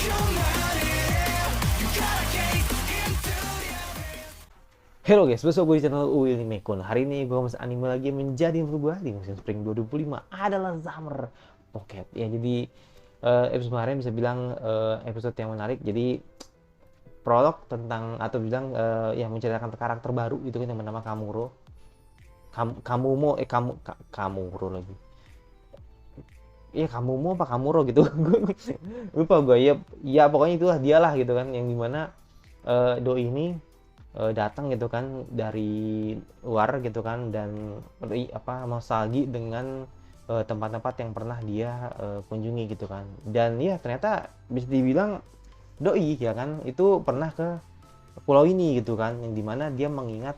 Halo guys, bersama gue di channel Uil Mekon. Hari ini gue masuk anime lagi yang menjadi yang berubah di musim Spring 2025 adalah Summer Pocket. Ya jadi episode kemarin bisa bilang episode yang menarik. Jadi prolog tentang atau bilang yang menceritakan karakter baru itu kan yang bernama Kamuro. Kamumo Kamuro lagi. Iya Kamumo apa Kamuro gitu. Lupa gue. Ya pokoknya itulah dialah gitu kan yang dimana doi ini datang gitu kan dari luar gitu kan dan apa nostalgia dengan tempat-tempat yang pernah dia kunjungi gitu kan, dan ya ternyata bisa dibilang doi ya kan itu pernah ke pulau ini gitu kan, yang dimana dia mengingat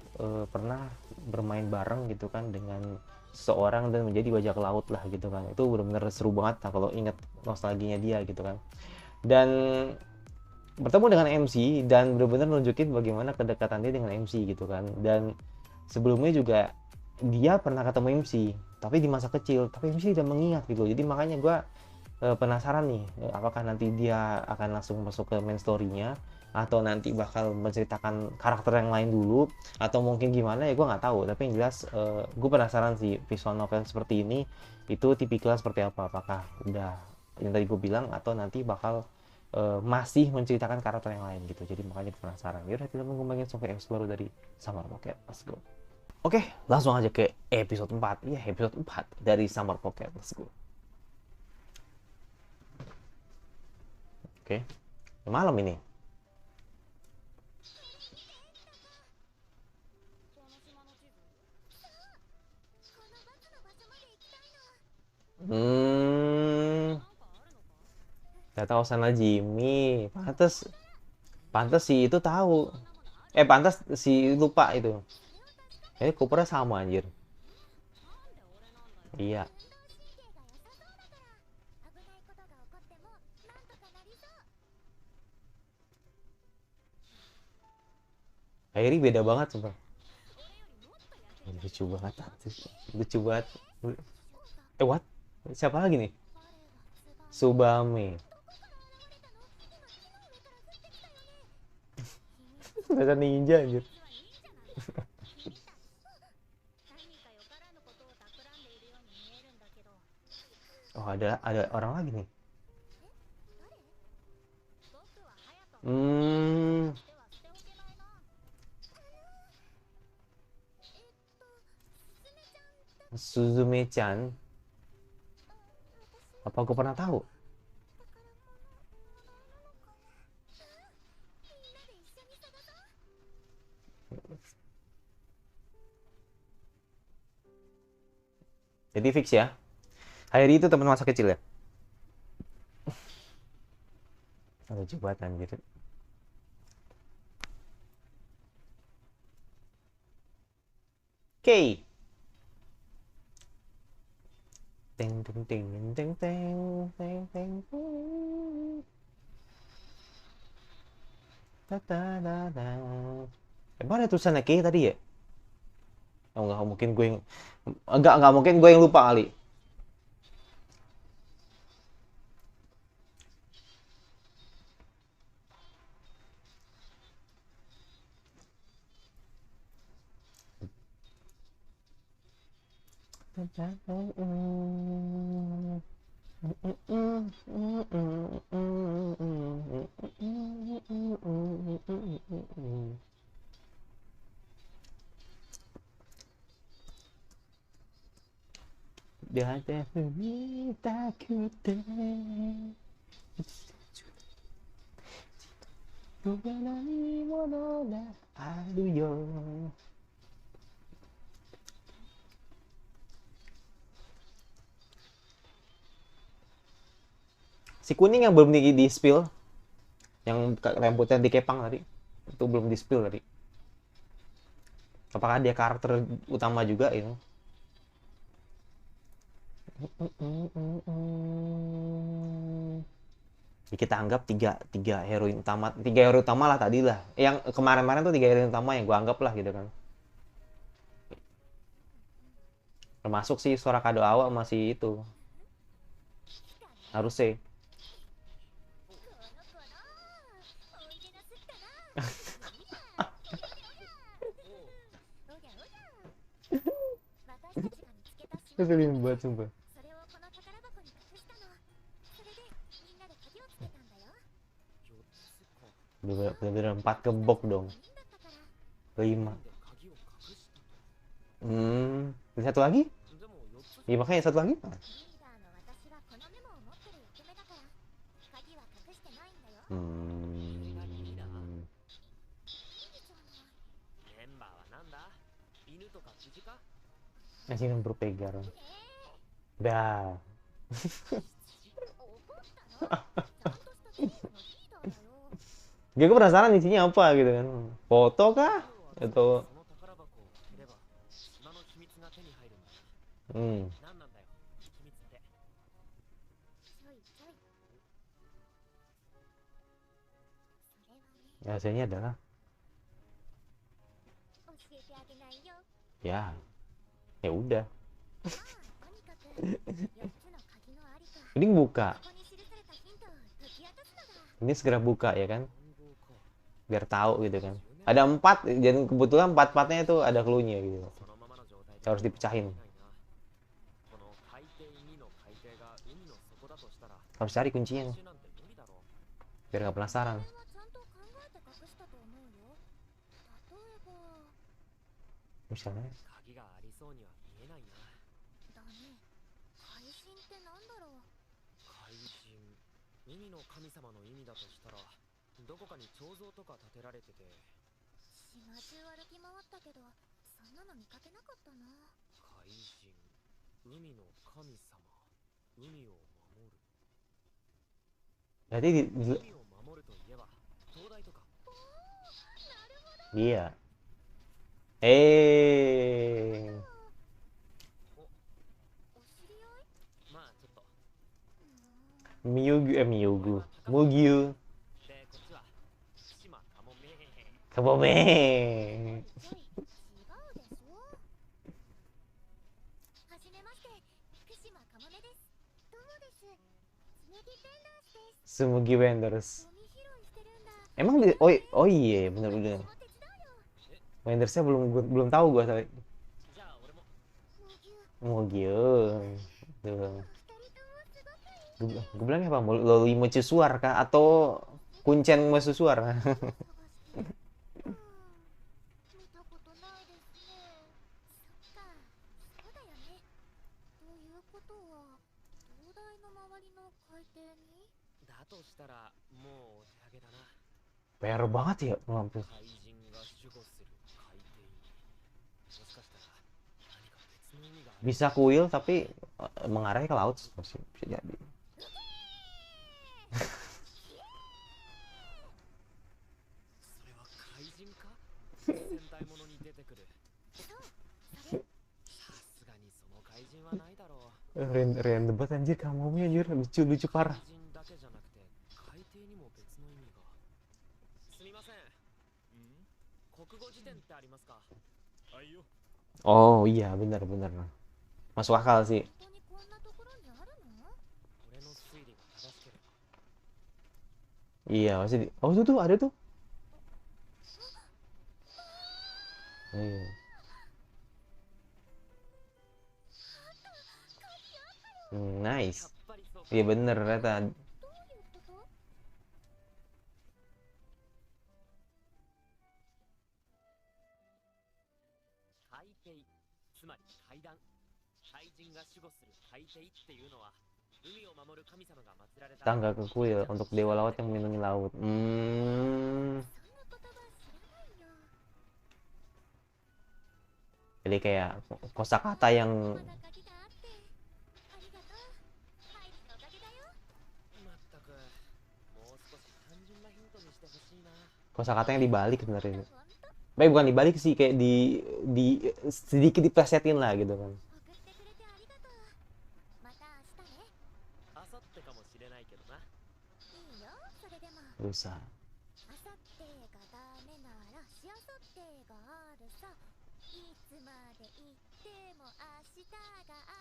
pernah bermain bareng gitu kan dengan seseorang dan menjadi bajak laut lah gitu kan. Itu benar-benar seru banget lah kalau ingat nostalgianya dia gitu kan, dan bertemu dengan MC dan benar-benar nunjukin bagaimana kedekatan dia dengan MC gitu kan. Dan sebelumnya juga dia pernah ketemu MC tapi di masa kecil, tapi MC udah mengingat gitu. Jadi makanya gue penasaran nih, apakah nanti dia akan langsung masuk ke main story-nya atau nanti bakal menceritakan karakter yang lain dulu atau mungkin gimana ya gue nggak tahu. Tapi yang jelas gue penasaran sih visual novel seperti ini itu tipikal seperti apa, apakah udah yang tadi gue bilang atau nanti bakal masih menceritakan karakter yang lain gitu. Jadi makanya penasaran. Yaudah kita mengembangin sampai episode baru dari Summer Pocket. Let's go. Oke, langsung aja ke episode 4. Iya, episode 4 dari Summer Pocket. Let's go. Oke, malam ini. Hmm, gak tahu sana Jimmy. Pantes, pantes sih itu tahu. Pantes si lupa itu. Ini Coopernya sama anjir. Iya. Airi beda banget sumpah. Lucu banget. Lucu banget. What? Siapa lagi nih? Subame. Dasar ninja anjir. Oh, ada orang lagi nih. Hmm, Suzume-chan. Apa aku pernah tahu? Jadi fix ya. Hairi itu teman masa kecil ya. Lucu banget anjir. Oke. Teng teng teng teng teng teng teng. Ta ta ta ta. Emang ada tulisannya K tadi ya? Oh, enggak mungkin gue yang enggak mungkin gue yang lupa kali. Dia takut aduh yo. Si kuning yang belum di spill, yang rambutnya dikepang tadi, itu belum di spill tadi. Apakah dia karakter utama juga itu? Ya, kita anggap tiga hero utama lah tadi lah. Yang kemarin-kemarin tuh tiga hero utama yang gue anggap lah gitu kan. Termasuk sih suara kado awal masih itu. Harus sih. Ngeselin banget sumpah. Bener-bener 4 gembok dong. 5. Ada satu lagi? Iya makanya satu lagi. Masih yang berpegang. Dah. Gue penasaran isinya apa gitu kan. Foto kah? Atau hmm. Rasanya adalah ya ya udah. Mending buka. Ini segera buka ya kan? Biar tahu gitu kan. Ada 4 dan kebetulan 4-4-nya itu ada clue-nya gitu. Harus dipecahin. Harus cari kuncinya. Biar nggak penasaran. Misalnya jadi iya. Miyugu. Mugyu. Kabome. Sumugi Vendors. Emang oh iya bener-bener. Vendorsnya belum tahu gua sampai. Mugyu. Tuh. Gue bilang apa? Loli mercusuar kah? Atau kuncen mercusuar? PR banget ya lampu. Bisa kuil tapi mengarah ke laut masih bisa jadi. Random banget anjir kamu anjir lucu parah. Oh iya benar masuk akal sih. Iya masih oh tuh ada tuh. Iya. Nice. Iya bener ternyata. Tangga ke kuil untuk dewa laut yang melindungi laut. Jadi kayak kosakata yang dibalik sebenarnya. Baik bukan dibalik sih kayak di sedikit diplesetin lah gitu kan. Rusak.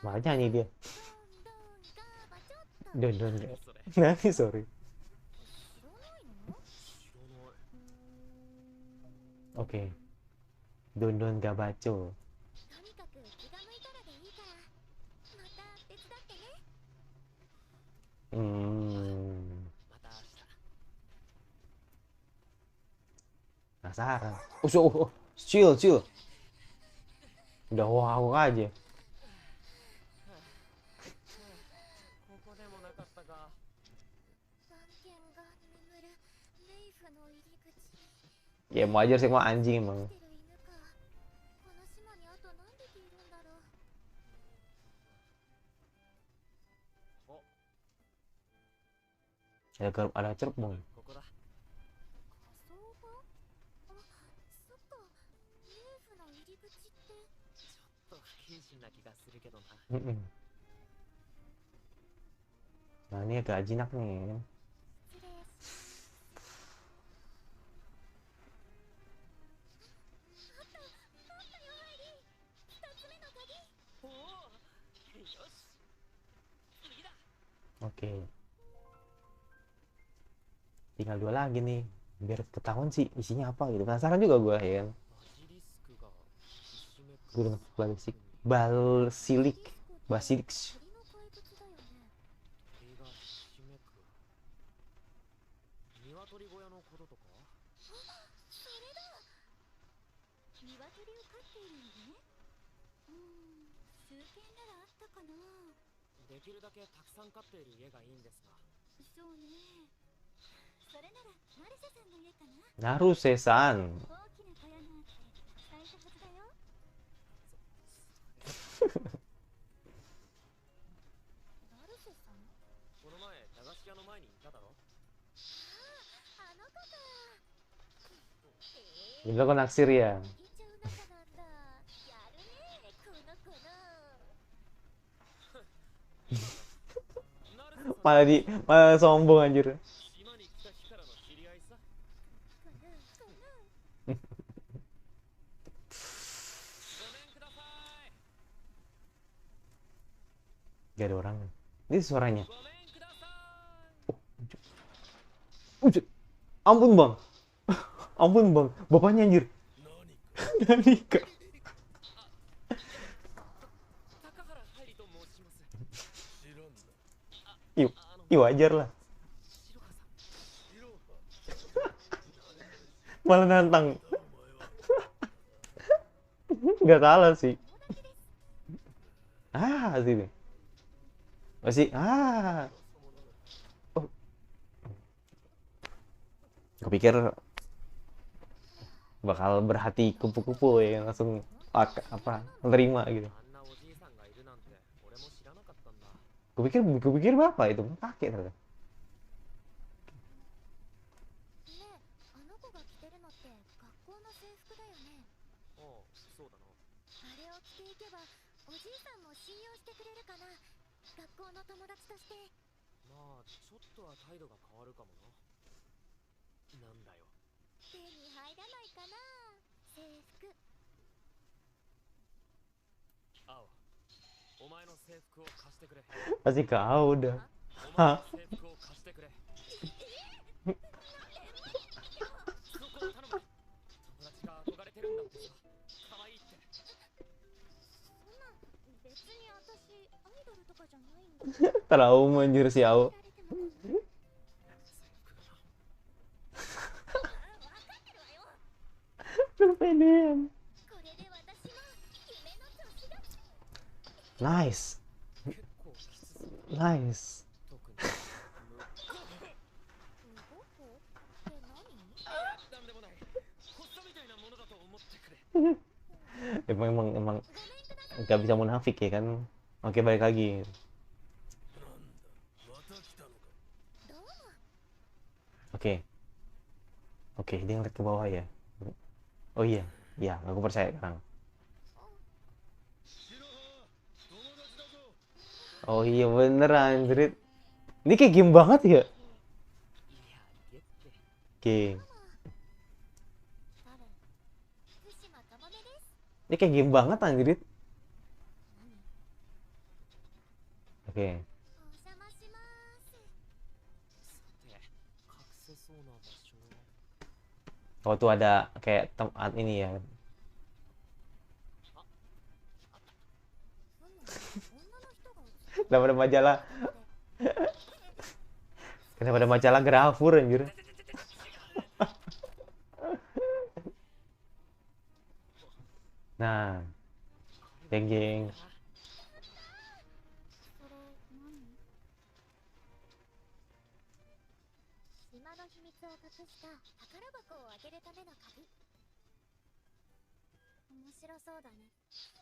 Malah nyanyi dia. Don. Nanti sorry. Oke. Don Gabacho. penasaran. Chill, chill. Udah wow aja. ここでもなかったか。 Ya mau aja sih, mau anjing emang. Ada cerbong. ここだ。 ちょっと不謹慎な気がするけどな。 Nah ini agak jinak nih. Oke. Tinggal 2 lagi nih. Biar ketahuan sih isinya apa gitu. Penasaran juga gue ya kan. Gurun basilik. Basilik. 鶏小屋のこととか。それだ。鶏を飼っているのね。数軒ならあったかな。できるだけたくさん飼っている家がいいんですが。そうね。それならマルセさんの家かな。 Naruse-san. 大きな小屋があって使えたはずだよ。マルセさん？この前駄菓子屋の前にいただろ。 あの子か。Ini lo naksir ya. いちゃう仲なんだ。やるね、この子の。 Malah sombong anjir. 島に来た日からの知り合いさ。 ごめんください。 Gak ada orang. Ini suaranya. ごめんください。 Ujut. Ampun bang. Ampun bang. Bapaknya anjir. Nanika. 高原入りと申します。 Ih, wajar lah. 白川さん。 Malah nantang. Gak salah sih. Sini. Masih. Oh. Kepikir bakal berhati kupu-kupu ya, langsung menerima gitu. あんなおじいさんがいるなんて俺も知らなかったんだ。 Kupikir bapak itu kakek ternyata. ねえ、あの子が着てるのって学校の制服だよね。ああ、そうだな。あれを着ていけばおじいさんも信用してくれるかな。学校の友達として。まあ、ちょっとは態度が変わるかもな。なんだよ。手に入らないかな、制服。青、お前の制服を貸してくれ。 Pasti kau udah. お前の制服を貸してくれ。そこを頼む。友達が憧れてるんだってさ。可愛いって。そんな、別に私アイドルとかじゃないんだ。 Trauma anjir si Ao. 見られても。制服がな。分かってるわよ。 Kepedean. これで私も夢の年だ。 Nice. 結構きつそう。 Nice. 特に。動くって何？なんでもない。発作みたいなものだと思ってくれ。 Emang nggak bisa munafik ya kan. Oke, balik lagi. どうも。 Oke. Oke, dia ngeliat ke bawah ya. Oh iya, iya, aku percaya sekarang. Oh iya bener anjrit. Ini kayak game banget ya. いや、ゲって。 Game. 誰？福島かもめです。 Ini kayak game banget anjrit. 何？ Oke. お邪魔します。さて、隠せそうな場所。 Oh tuh ada kayak tempat ini ya. 女の人が映ってる。 Kenapa ada majalah? Kenapa ada majalah grafur anjir? Geng-geng. それ何？島の秘密を隠した宝箱を開けるための鍵。面白そうだね。でし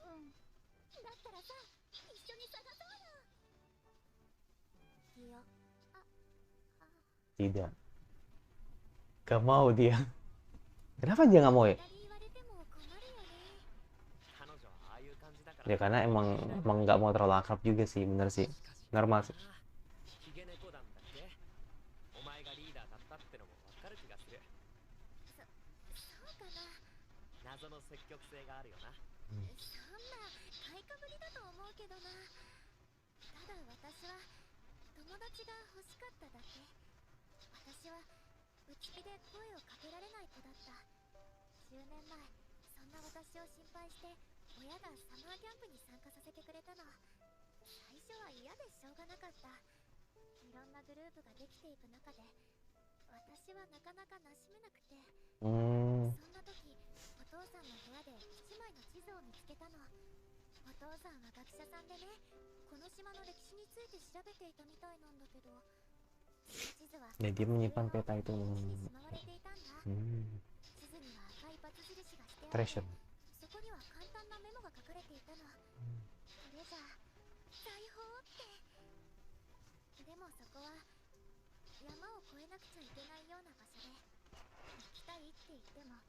ょ？うん。だったらさ、一緒に探そうよ。いや、Tidak. Gak mau dia. Kenapa dia nggak mau ya? 二人言われても困るよね。彼女はああいう感じだから。 Ya karena emang nggak mau terlalu akrab juga sih, bener sih. Normal sih. ヒゲ猫団だっけ？お前がリーダーだったってのもわかる気がする。そうかな。謎の積極性があるよな。そんな買いかぶりだと思うけどな。ただ私は友達が欲しかっただけ。私は内気で声をかけられない子だった。10年前、そんな私を心配して親がサマーキャンプに参加させてくれたの。最初は嫌でしょうがなかった。いろんなグループができていく中で私はなかなか馴染めなくて。Hmm. そんな時、お父さんの部屋で一枚の地図を見つけたの。お父さんは学者さんでね、この島の歴史について調べていたみたいなんだけど、その地図は Ya dia menyimpan peta itu. にしまわれていたんだ。 Hmm. 地図には赤いバツ印がしてあって、 Treasure. そこには簡単なメモが書かれていたの。それじゃあ、財宝って。でもそこは山を越えなくちゃいけないような場所で、行きたいって言っても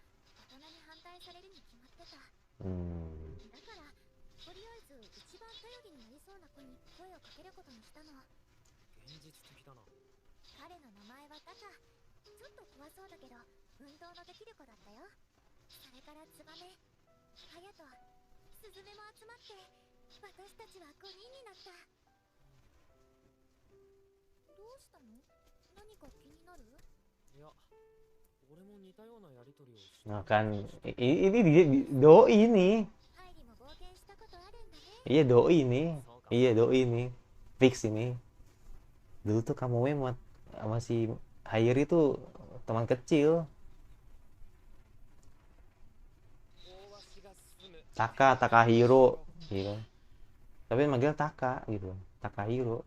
大人に反対されるに決まってた。 Hmm. だから、とりあえず一番頼りになりそうな子に声をかけることにしたの。現実的だな。彼の名前はタカ。ちょっと怖そうだけど、運動のできる子だったよ。それからツバメ、ハヤト、スズメも集まって、私たちは5人になった。どうしたの？何か気になる？いや、俺も似たようなやりとりをし Nah kan ini dia doi nih. ハイリも冒険したことあるんだね。 Iya doi nih. Iya doi nih. Fix ini. Dulu tuh kamu memang sama si Hayri tuh teman kecil. 大鷲が進む Takahiro gitu. Tapi manggil Taka gitu. Takahiro.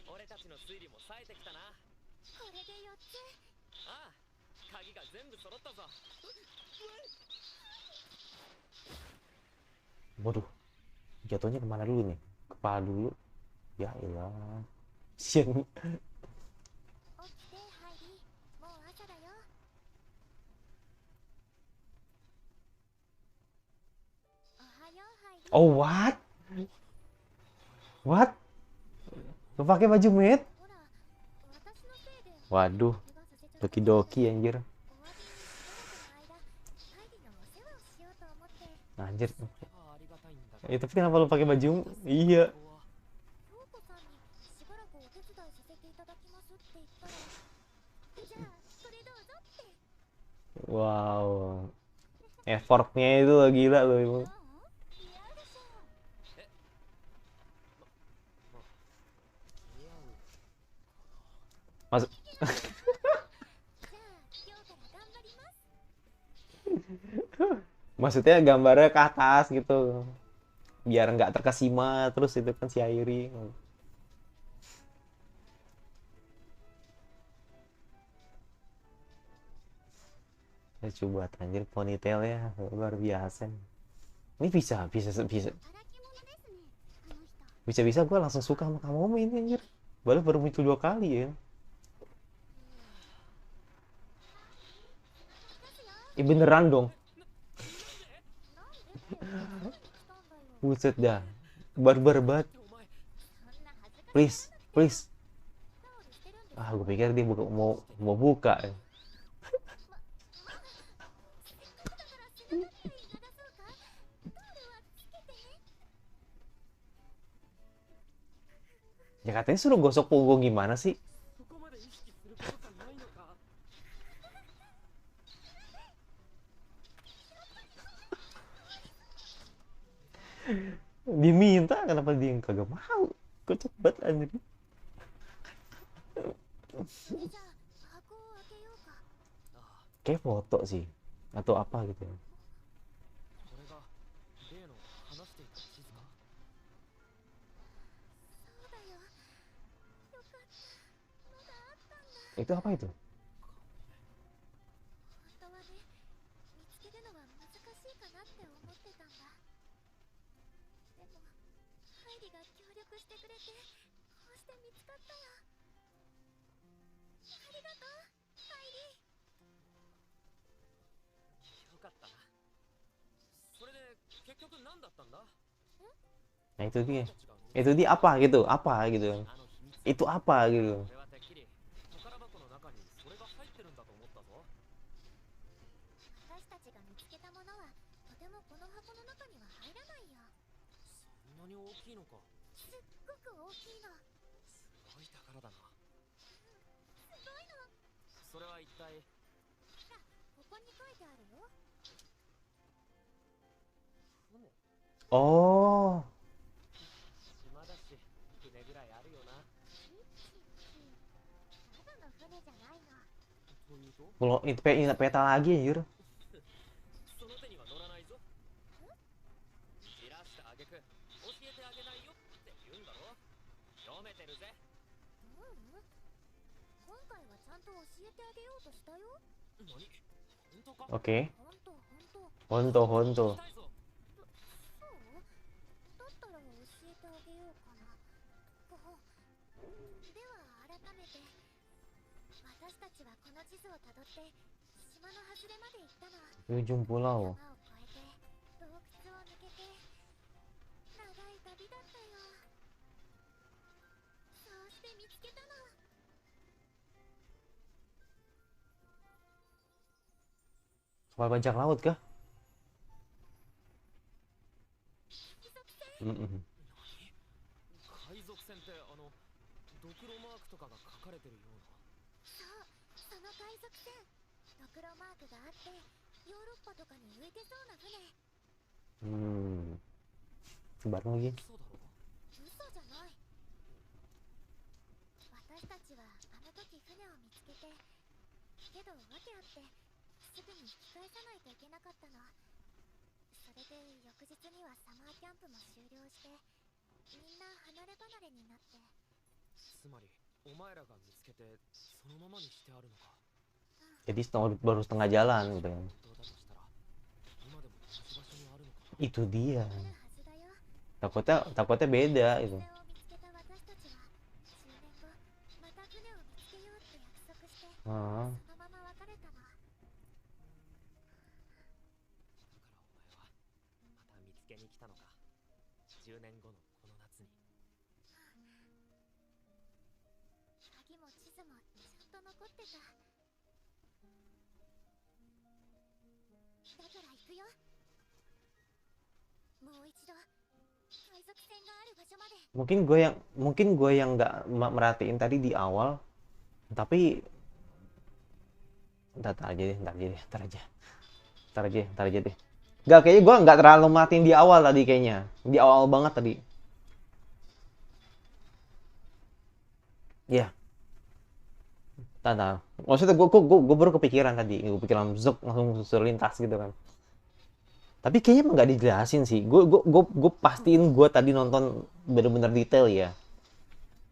俺たちの推理も冴えてきたな。これで4つ。ああ、鍵が全部揃ったぞ。 Waduh. Jatuhnya kemana dulu nih? Kepala dulu. Ya elah. Sian. 起きて、ハイリ。もう朝だよ。おはよう、ハイリ。 Oh what? What? Lu pakai baju med? ほら、私のせいで。 Waduh. Doki-doki anjir. お詫びにしばらくの間、ハイリのお世話をしようと思って。 Anjir. ありがたいんだ Ya, tapi kenapa lu pakai baju? Iya. 京子さんにしばらくお手伝いさせていただきますって言ったら、じゃあ、これどうぞって。 Wow. Effortnya itu gila loh ibu. どう？似合うでしょう。 似合う。 Maksud じゃあ、今日から頑張ります。 maksudnya gambarnya ke atas gitu. Biar nggak terkesima terus itu kan si Airi. Ya coba anjir ponytail ya luar biasa. Ini bisa 荒着物ですね、あの人。 bisa gue langsung suka sama kamu ini anjir. Baru muncul 2 kali ya. Ih beneran dong. なんで？ Buset dah. Barbar banget. お前、 そんな恥ずかしい。 Please, please. タオルしてるんです。 Ah, gue pikir dia mau buka. せっかくだから背中くらい流そうか。タオルはつけてね。 Ya katanya suruh gosok punggung gimana sih? そこまで意識することじゃないのか。 Diminta kenapa dia yang kagak mau? Kocak banget anjir. それじゃあ、箱を開けようか。ああ、Kayak foto sih atau apa gitu. これが例の話していた地図か。そうだよ。よかった。まだあったんだ。 Itu apa itu? 本当はね、見つけるのは難しいかなって思ってたんだ。でもハイリが協力してくれて、こうして見つかったよ。ありがとう、ハイリ。よかったな。それで結局何だったんだ。 Nah itu dia. たちが Itu dia apa gitu? Apa gitu? あの秘密。 Itu apa gitu? 俺はてっきり宝箱の中にそれが入ってるんだと思ったぞ。私たちが見つけたものはとてもこの箱の中には入らないよ。そんなに大きいのか。すっごく大きいの。すごい宝だな。すごいの。それは一体。ほら、ここに書いてあるよ。船。 Oh, 島だし船ぐらいあるよな。ただの船じゃないの。というと kalau itu ingat peta lagi anjir. その手には乗らないぞ。じらしたあげく教えてあげないよって言うんだろ。読めてるぜ。ううん。今回はちゃんと教えてあげようとしたよ。何？本当か？ Oke. ほんとほんと。 Honto, honto. 聞きたいぞ。そうだったら教えてあげようかな。では改めて、私たちはこの地図をたどって島の外れまで行ったの。 Di ujung pulau. 山を越えて洞窟を抜けて長い旅だったよ。そうして見つけたの。 Soal bajak laut kah? 海賊船。 Mm-mm. 海賊船ってドクロマークとかが書かれてるような。そう、その海賊船。ドクロマークがあってヨーロッパとかに浮いてそうな船。 Baru lagi. そうだろう。嘘じゃない。私たちはあの時船を見つけて、けど訳あってすぐに引き返さないといけなかったの。それで翌日にはサマーキャンプも終了して、みんな離れ離れになって。つまりお前らが見つけてそのままにしてあるのか。 Jadi baru setengah jalan gitu kan. 本当だとしたら今でも同じ場所にあるのかな。 Itu dia. あるはずだよ。 Takutnya beda 船 itu. を見つけた私たちは10年後また船を見つけようって約束して、 Ah. そのまま別れたの。 だからお前はまた見つけに来たのか。10年後のこの夏に。鍵も地図もちゃんと残ってた。だから行くよ。もう一度海賊船がある場所まで。 Mungkin gue yang nggak merhatiin tadi di awal, tapi ntar aja deh, ntar aja deh. Nggak, kayaknya gue nggak terlalu merhatiin di awal tadi kayaknya, di awal banget tadi. Ya, tanda. Maksudnya gue baru kepikiran tadi, gue pikiran zuk langsung lintas gitu kan. Tapi kayaknya emang nggak dijelasin sih. Gue pastiin gue tadi nonton bener-bener detail ya.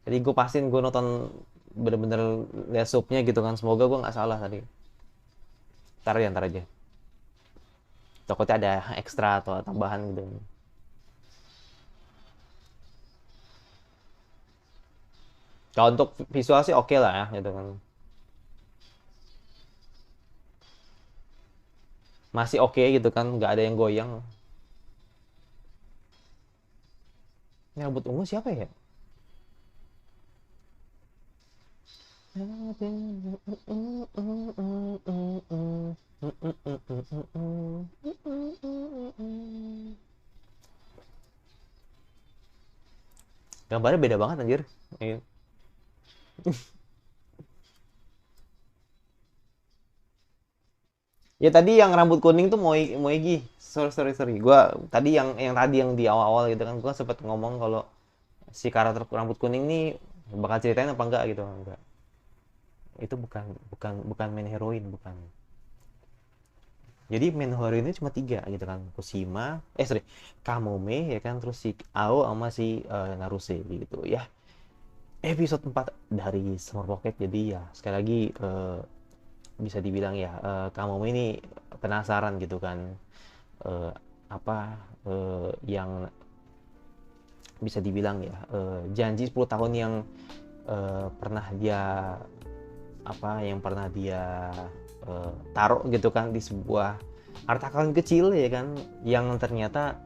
Jadi gue pastiin gue nonton bener-bener lihat subnya gitu kan. Semoga gue nggak salah tadi. Ntar aja. Takutnya ada ekstra atau tambahan gitu. Kalau untuk visual sih oke lah ya gitu kan. Masih oke gitu kan, nggak ada yang goyang. Ini rambut ungu siapa ya? Gambarnya beda banget anjir. Ya tadi yang rambut kuning tuh Moegi. Sorry. Gua tadi yang di awal-awal gitu kan, gua sempet ngomong kalau si karakter rambut kuning nih bakal ceritain apa enggak gitu, enggak. Itu bukan main heroin, bukan. Jadi main hero ini cuma 3 gitu kan, Kushima, Kamome ya kan, terus si Ao sama si Naruse gitu ya. Episode 4 dari Summer Pocket, jadi ya sekali lagi bisa dibilang ya Kamome ini penasaran gitu kan, eh, apa yang bisa dibilang ya janji 10 tahun yang pernah dia taruh gitu kan di sebuah harta karun kecil ya kan, yang ternyata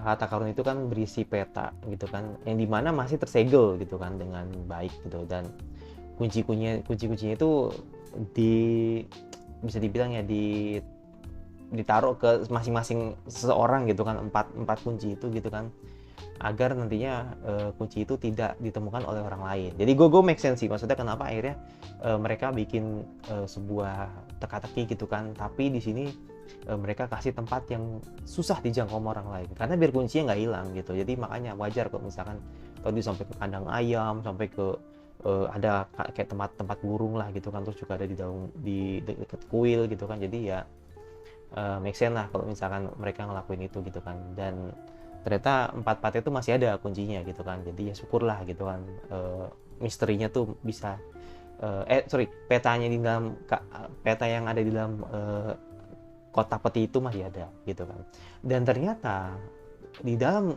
harta karun itu kan berisi peta gitu kan, yang dimana masih tersegel gitu kan dengan baik gitu, dan kunci-kuncinya itu di bisa dibilang ya ditaruh ke masing-masing seseorang gitu kan, empat kunci itu gitu kan, agar nantinya kunci itu tidak ditemukan oleh orang lain. Jadi gue make sense sih, maksudnya kenapa akhirnya mereka bikin sebuah teka-teki gitu kan, tapi di sini mereka kasih tempat yang susah dijangkau orang lain karena biar kuncinya nggak hilang gitu. Jadi makanya wajar kok misalkan tadi sampai ke kandang ayam, sampai ke ada kayak tempat burung lah gitu kan, terus juga ada di dekat kuil gitu kan. Jadi ya make sense lah kalau misalkan mereka ngelakuin itu gitu kan, dan ternyata 4 itu masih ada kuncinya gitu kan. Jadi ya syukurlah gitu kan, misterinya tuh bisa petanya di dalam peta yang ada di dalam kotak peti itu masih ada gitu kan. Dan ternyata di dalam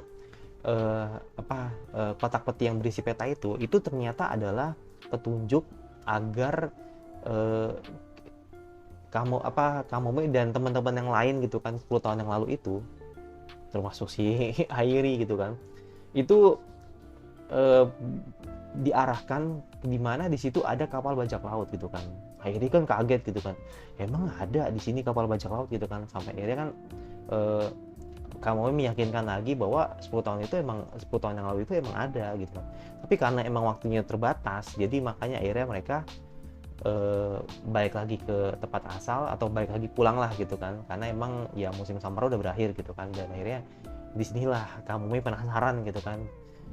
kotak peti yang berisi peta itu ternyata adalah petunjuk agar kamu dan teman-teman yang lain gitu kan 10 tahun yang lalu itu, termasuk si Airi gitu kan, itu diarahkan di mana di situ ada kapal bajak laut gitu kan. Airi kan kaget gitu kan, emang ada di sini kapal bajak laut gitu kan, sampai akhirnya kan kamu meyakinkan lagi bahwa 10 tahun yang lalu itu emang ada gitu kan. Tapi karena emang waktunya terbatas, jadi makanya akhirnya mereka balik lagi ke tempat asal atau balik lagi pulang lah gitu kan, karena emang ya musim summer udah berakhir gitu kan. Dan akhirnya disinilah kamu penasaran gitu kan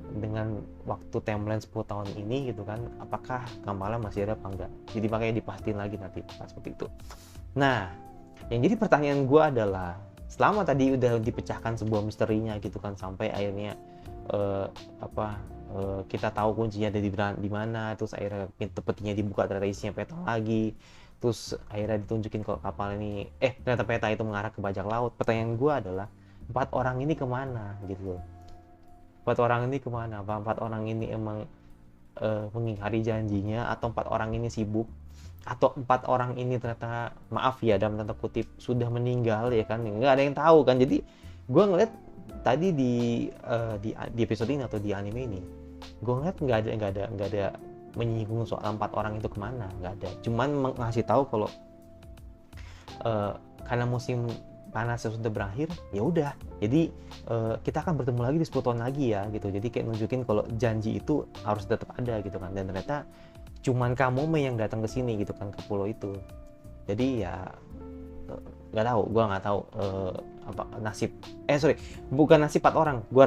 dengan waktu timeline 10 tahun ini gitu kan, apakah Kamala masih ada apa enggak. Jadi makanya dipastiin lagi nanti pas seperti itu. Nah, yang jadi pertanyaan gue adalah, selama tadi udah dipecahkan sebuah misterinya gitu kan, sampai akhirnya kita tahu kuncinya ada di mana, terus akhirnya pintu petinya dibuka, ternyata isinya peta lagi, terus akhirnya ditunjukin kalau kapal ini ternyata peta itu mengarah ke bajak laut. Pertanyaan gue adalah 4 orang ini kemana gitu loh. 4 orang ini kemana? Apa 4 orang ini emang mengingkari janjinya, atau 4 orang ini sibuk, atau 4 orang ini ternyata, maaf ya dalam tanda kutip, sudah meninggal ya kan, nggak ada yang tahu kan. Jadi gue ngeliat tadi di episode ini atau di anime ini, gue ngeliat nggak ada menyinggung soal 4 orang itu kemana, nggak ada. Cuman ngasih tahu kalau karena musim panas sudah berakhir, ya udah, jadi kita akan bertemu lagi di 10 tahun lagi ya gitu. Jadi kayak nunjukin kalau janji itu harus tetap ada gitu kan. Dan ternyata cuman Kamome yang datang ke sini gitu kan, ke pulau itu. Jadi ya nggak tahu, gue nggak tahu nasib bukan nasib 4 orang, gue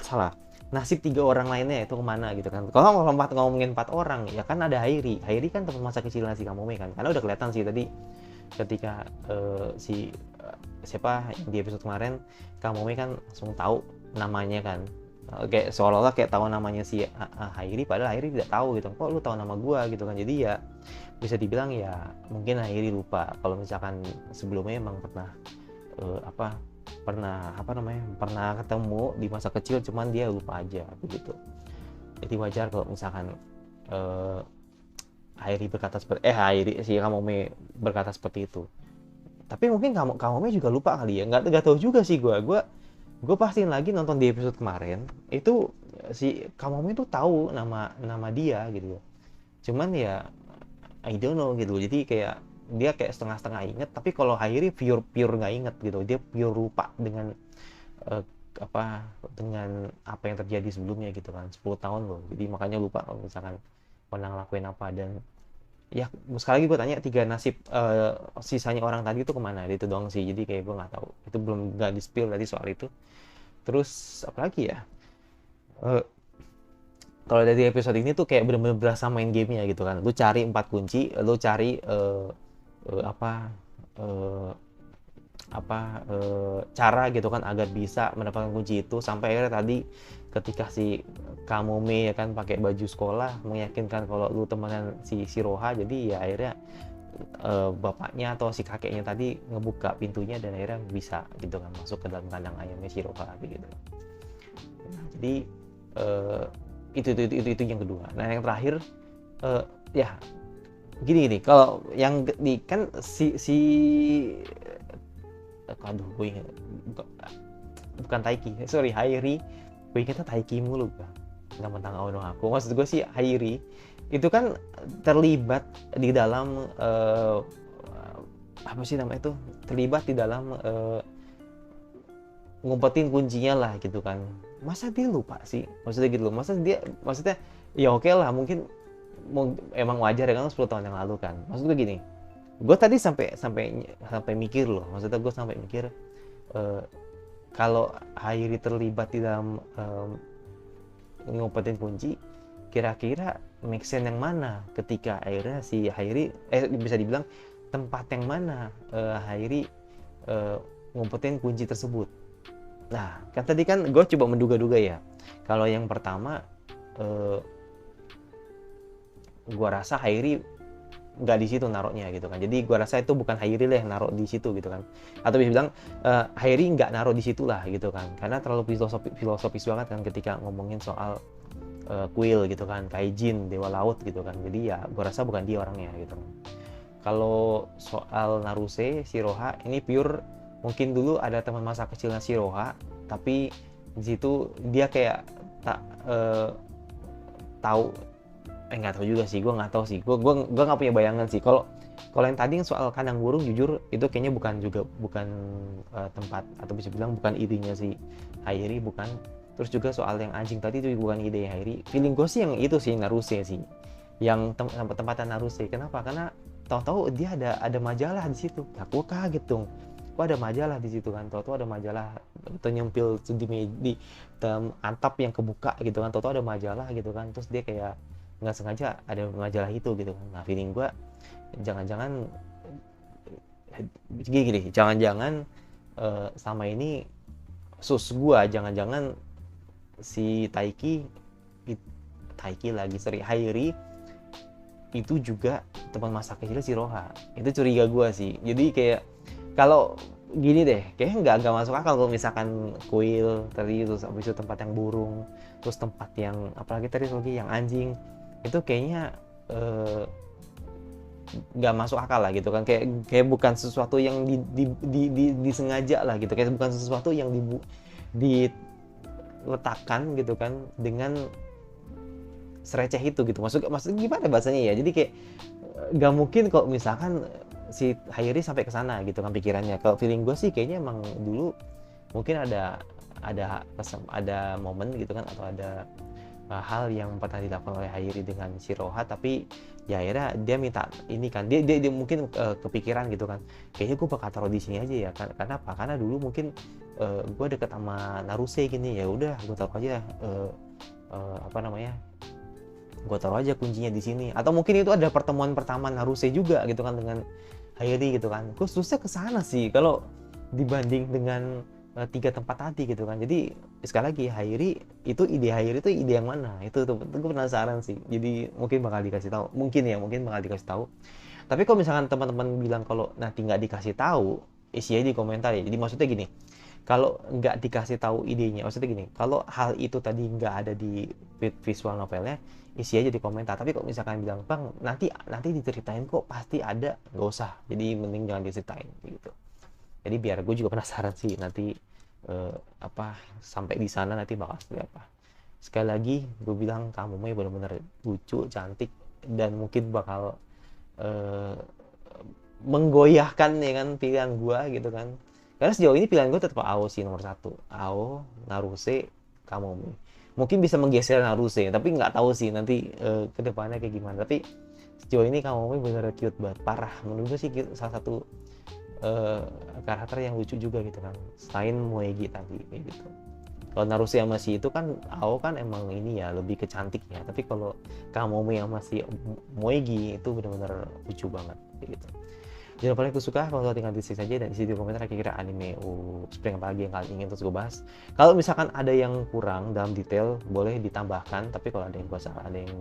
salah, nasib 3 orang lainnya itu kemana gitu kan. Kalau ngomongin 4 orang ya kan, ada Hairi kan teman masa kecilnya si Kamome kan, karena udah kelihatan sih tadi ketika siapa di episode kemarin, Kamome kan langsung tahu namanya kan, kayak seolah-olah kayak tahu namanya si Hairi, padahal Hairi tidak tahu gitu. Kok lu tahu nama gua gitu kan. Jadi ya bisa dibilang ya mungkin Hairi lupa kalau misalkan sebelumnya emang pernah ketemu di masa kecil, cuman dia lupa aja begitu. Jadi wajar kalau misalkan si Kamome berkata seperti itu. Tapi mungkin Kamome juga lupa kali ya, nggak tahu juga sih. Gue pastiin lagi nonton di episode kemarin itu, si Kamome itu tahu nama dia gitu. Cuman ya I don't know gitu. Jadi kayak dia kayak setengah-setengah inget, tapi kalau Hairi pure nggak inget gitu. Dia pure lupa dengan dengan apa yang terjadi sebelumnya gitu kan, 10 tahun loh. Jadi makanya lupa kalau misalkan pernah ngelakuin apa. Dan ya sekali lagi gue tanya, 3 nasib sisanya orang tadi itu kemana, itu doang sih. Jadi kayak gue nggak tahu, itu belum nggak di spill tadi soal itu. Terus apalagi ya, kalau dari episode ini tuh kayak bener-bener berasa main gamenya gitu kan. Lu cari 4 kunci, lu cari cara gitu kan agar bisa mendapatkan kunci itu, sampai akhirnya tadi ketika si Kamome ya kan pakai baju sekolah meyakinkan kalau lu temenan si Shiroha, jadi ya akhirnya bapaknya atau si kakeknya tadi ngebuka pintunya dan akhirnya bisa gitu kan masuk ke dalam kandang ayamnya Shiroha gitu. Nah, jadi itu yang kedua. Nah yang terakhir ya gini kalau yang di kan aduh gue ingat, bukan Taiki, sorry, Hairi. Gue ingetnya Taiki mulu kan, tentang Ono aku. Maksud gue sih Hairi itu kan terlibat di dalam apa sih namanya itu, terlibat di dalam ngumpetin kuncinya lah gitu kan. Masa dia lupa sih, maksudnya gitu loh, maksudnya ya oke lah, mungkin emang wajar ya kan 10 tahun yang lalu kan. Maksud gue gini, gue tadi sampai mikir loh, maksudnya gue sampai mikir kalau Hairi terlibat di dalam ngumpetin kunci, kira-kira make sense yang mana ketika akhirnya si Hairi bisa dibilang tempat yang mana Hairi ngumpetin kunci tersebut. Nah kan tadi kan gue coba menduga-duga ya, kalau yang pertama gue rasa Hairi nggak di situ naruhnya gitu kan. Jadi gua rasa itu bukan Hairi lah yang naruh di situ gitu kan. Atau bisa bilang Hairi nggak naruh di situ lah gitu kan. Karena terlalu filosofis banget kan ketika ngomongin soal kuil gitu kan, Kaijin, dewa laut gitu kan. Jadi ya gua rasa bukan dia orangnya gitu kan. Kalau soal Naruse, Shiroha ini pure mungkin dulu ada teman masa kecilnya Shiroha, tapi di situ dia kayak tak tahu nggak tahu juga sih, gue nggak tahu sih, gue nggak punya bayangan sih. Kalau yang tadi soal kandang burung, jujur itu kayaknya bukan tempat, atau bisa bilang bukan idenya si Hairi, bukan. Terus juga soal yang anjing tadi itu bukan ide Hairi. Feeling gue sih yang itu sih Naruse sih, yang tempatan Naruse. Kenapa? Karena tahu-tahu dia ada majalah di situ. Aku kaget dong, kok ada majalah di situ kan? Tahu-tahu ada majalah atau nyempil di atap yang kebuka gitu kan? Tahu-tahu ada majalah gitu kan? Terus dia kayak nggak sengaja ada majalah itu gitu kan. Nah feeling gue jangan-jangan gini, jangan-jangan sama ini gue jangan-jangan si Hairi itu juga teman masa kecil Shiroha. Itu curiga gue sih. Jadi kayak kalau gini deh, kayaknya nggak masuk akal kalau misalkan kuil tadi, terus habis itu tempat yang burung, terus tempat yang apalagi tadi yang anjing, itu kayaknya nggak masuk akal lah gitu kan. Kayak bukan sesuatu yang disengaja lah gitu, kayak bukan sesuatu yang diletakkan gitu kan dengan sereceh itu gitu. Maksudnya gimana bahasanya ya, jadi kayak nggak mungkin kalau misalkan si Hairi sampai ke sana gitu kan pikirannya. Kalau feeling gue sih kayaknya emang dulu mungkin ada momen gitu kan, atau ada hal yang pernah dilakukan oleh Hairi dengan Shiroha, tapi ya akhirnya dia minta ini kan, dia mungkin kepikiran gitu kan, kayaknya gue bakal taruh di sini aja ya kan. Karena apa? Karena dulu mungkin gue deket sama Naruse gini, ya udah gue taruh aja gue taruh aja kuncinya di sini. Atau mungkin itu ada pertemuan pertama Naruse juga gitu kan dengan Hairi gitu kan. Gue susah ke sana sih kalau dibanding dengan 3 tempat tadi gitu kan. Jadi sekali lagi ide Hairi itu ide yang mana? Itu gue penasaran sih. Jadi mungkin bakal dikasih tahu. Mungkin bakal dikasih tahu. Tapi kalau misalkan teman-teman bilang kalau nanti nggak dikasih tahu, isi aja di komentar ya. Jadi maksudnya gini, kalau nggak dikasih tahu idenya, maksudnya gini, kalau hal itu tadi nggak ada di visual novelnya, isi aja di komentar. Tapi kalau misalkan bilang, bang nanti diceritain kok, pasti ada, nggak usah. Jadi mending jangan diceritain gitu. Jadi biar gue juga penasaran sih nanti sampai di sana nanti bakal seperti apa. Sekali lagi gue bilang kamu benar-benar lucu, cantik, dan mungkin bakal menggoyahkan ya kan pilihan gue gitu kan. Karena sejauh ini pilihan gue tetap Ao sih nomor 1. Ao, Naruse, Kamome. Mungkin bisa menggeser Naruse, tapi nggak tahu sih nanti kedepannya kayak gimana. Tapi sejauh ini Kamome bener cute banget, parah. Menurut gue sih salah satu karakter yang lucu juga gitu kan, selain Moegi tadi kayak gitu. Kalau Naruse sama si itu kan Ao kan emang ini ya lebih ke cantik ya, tapi kalau Kamome sama si Moegi itu benar-benar lucu banget kayak gitu. Jangan lupa like kalau suka, kalau tinggal di saja dan isi di komentar kira-kira anime Spring apa lagi yang kalian ingin terus gue bahas. Kalau misalkan ada yang kurang dalam detail boleh ditambahkan, tapi kalau ada yang gue salah, ada yang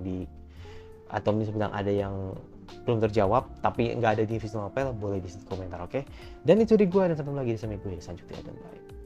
atau misalnya ada yang belum terjawab tapi nggak ada di visual novel boleh di komentar, oke? Dan itu di gue, dan sampai lagi di seminggu selanjutnya, dan bye.